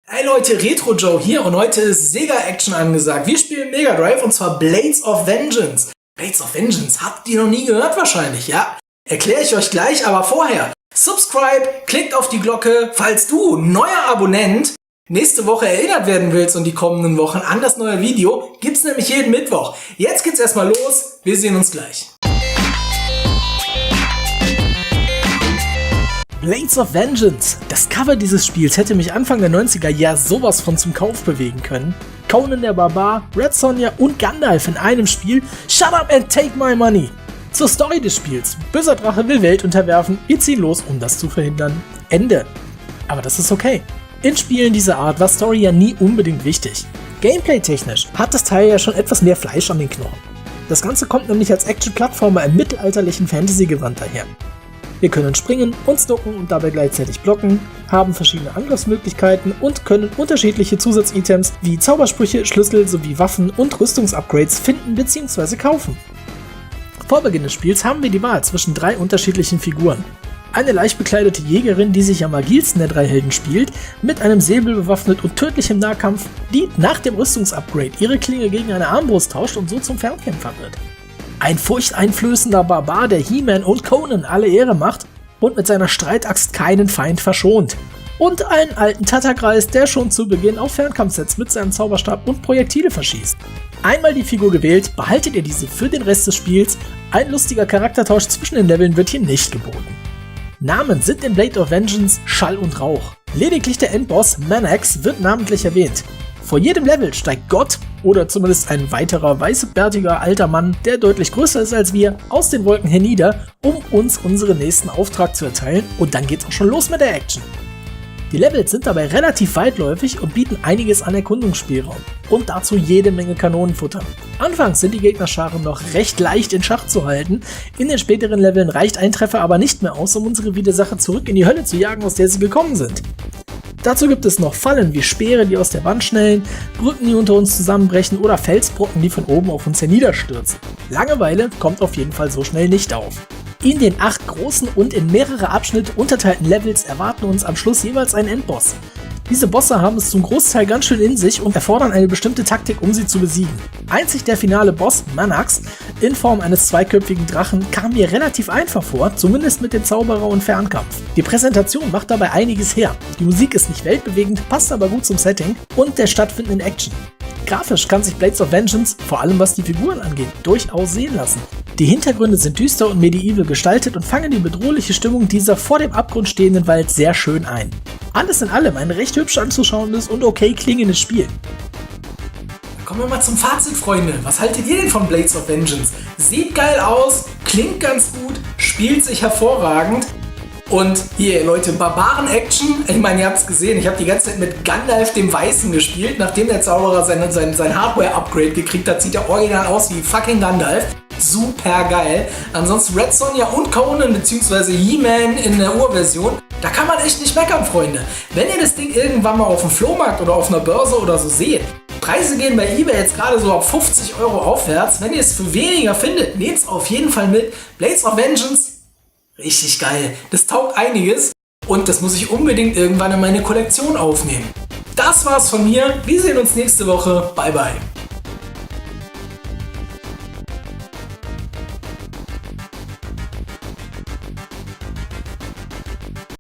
Hey Leute, Retro Joe hier und heute ist Sega Action angesagt. Wir spielen Mega Drive und zwar Blades of Vengeance. Blades of Vengeance, habt ihr noch nie gehört wahrscheinlich, ja? Erkläre ich euch gleich, aber vorher. Subscribe, klickt auf die Glocke, falls du, neuer Abonnent, nächste Woche erinnert werden willst und die kommenden Wochen an das neue Video, gibt's nämlich jeden Mittwoch. Jetzt geht's erstmal los, wir sehen uns gleich. Blades of Vengeance. Das Cover dieses Spiels hätte mich Anfang der 90er ja sowas von zum Kauf bewegen können. Conan der Barbar, Red Sonja und Gandalf in einem Spiel. Shut up and take my money. Zur Story des Spiels. Böser Drache will Welt unterwerfen, wir ziehen los, um das zu verhindern. Ende. Aber das ist okay. In Spielen dieser Art war Story ja nie unbedingt wichtig. Gameplay-technisch hat das Teil ja schon etwas mehr Fleisch an den Knochen. Das Ganze kommt nämlich als Action-Plattformer im mittelalterlichen Fantasy-Gewand daher. Wir können springen, uns ducken und dabei gleichzeitig blocken, haben verschiedene Angriffsmöglichkeiten und können unterschiedliche Zusatzitems wie Zaubersprüche, Schlüssel sowie Waffen und Rüstungsupgrades finden bzw. kaufen. Vor Beginn des Spiels haben wir die Wahl zwischen 3 unterschiedlichen Figuren. Eine leicht bekleidete Jägerin, die sich am agilsten der 3 Helden spielt, mit einem Säbel bewaffnet und tödlichem Nahkampf, die nach dem Rüstungsupgrade ihre Klinge gegen eine Armbrust tauscht und so zum Fernkämpfer wird. Ein furchteinflößender Barbar, der He-Man und Conan alle Ehre macht und mit seiner Streitaxt keinen Feind verschont. Und einen alten Tatterkreis, der schon zu Beginn auf Fernkampf setzt mit seinem Zauberstab und Projektile verschießt. Einmal die Figur gewählt, behaltet ihr diese für den Rest des Spiels. Ein lustiger Charaktertausch zwischen den Leveln wird hier nicht geboten. Namen sind in Blade of Vengeance Schall und Rauch. Lediglich der Endboss Manax wird namentlich erwähnt. Vor jedem Level steigt Gott, oder zumindest ein weiterer weißbärtiger alter Mann, der deutlich größer ist als wir, aus den Wolken hernieder, um uns unseren nächsten Auftrag zu erteilen, und dann geht's auch schon los mit der Action. Die Levels sind dabei relativ weitläufig und bieten einiges an Erkundungsspielraum und dazu jede Menge Kanonenfutter. Anfangs sind die Gegnerscharen noch recht leicht in Schach zu halten, in den späteren Leveln reicht ein Treffer aber nicht mehr aus, um unsere Widersacher zurück in die Hölle zu jagen, aus der sie gekommen sind. Dazu gibt es noch Fallen wie Speere, die aus der Wand schnellen, Brücken, die unter uns zusammenbrechen oder Felsbrocken, die von oben auf uns herniederstürzen. Langeweile kommt auf jeden Fall so schnell nicht auf. In den 8 großen und in mehrere Abschnitte unterteilten Levels erwarten uns am Schluss jeweils einen Endboss. Diese Bosse haben es zum Großteil ganz schön in sich und erfordern eine bestimmte Taktik, um sie zu besiegen. Einzig der finale Boss, Manax, in Form eines zweiköpfigen Drachen, kam mir relativ einfach vor, zumindest mit dem Zauberer und Fernkampf. Die Präsentation macht dabei einiges her. Die Musik ist nicht weltbewegend, passt aber gut zum Setting und der stattfindenden Action. Grafisch kann sich Blades of Vengeance, vor allem was die Figuren angeht, durchaus sehen lassen. Die Hintergründe sind düster und medieval gestaltet und fangen die bedrohliche Stimmung dieser vor dem Abgrund stehenden Wald sehr schön ein. Alles in allem ein recht hübsch anzuschauendes und okay klingendes Spiel. Kommen wir mal zum Fazit, Freunde. Was haltet ihr denn von Blades of Vengeance? Sieht geil aus, klingt ganz gut, spielt sich hervorragend. Und hier, Leute, Barbaren-Action, ich meine, ihr habt es gesehen, ich habe die ganze Zeit mit Gandalf dem Weißen gespielt. Nachdem der Zauberer sein Hardware-Upgrade gekriegt hat, sieht er original aus wie fucking Gandalf. Super geil. Ansonsten Red Sonja und Conan bzw. He-Man in der Urversion. Da kann man echt nicht meckern, Freunde. Wenn ihr das Ding irgendwann mal auf dem Flohmarkt oder auf einer Börse oder so seht, Preise gehen bei eBay jetzt gerade so ab 50 € aufwärts. Wenn ihr es für weniger findet, nehmt es auf jeden Fall mit. Blades of Vengeance, richtig geil. Das taugt einiges und das muss ich unbedingt irgendwann in meine Kollektion aufnehmen. Das war's von mir. Wir sehen uns nächste Woche. Bye, bye.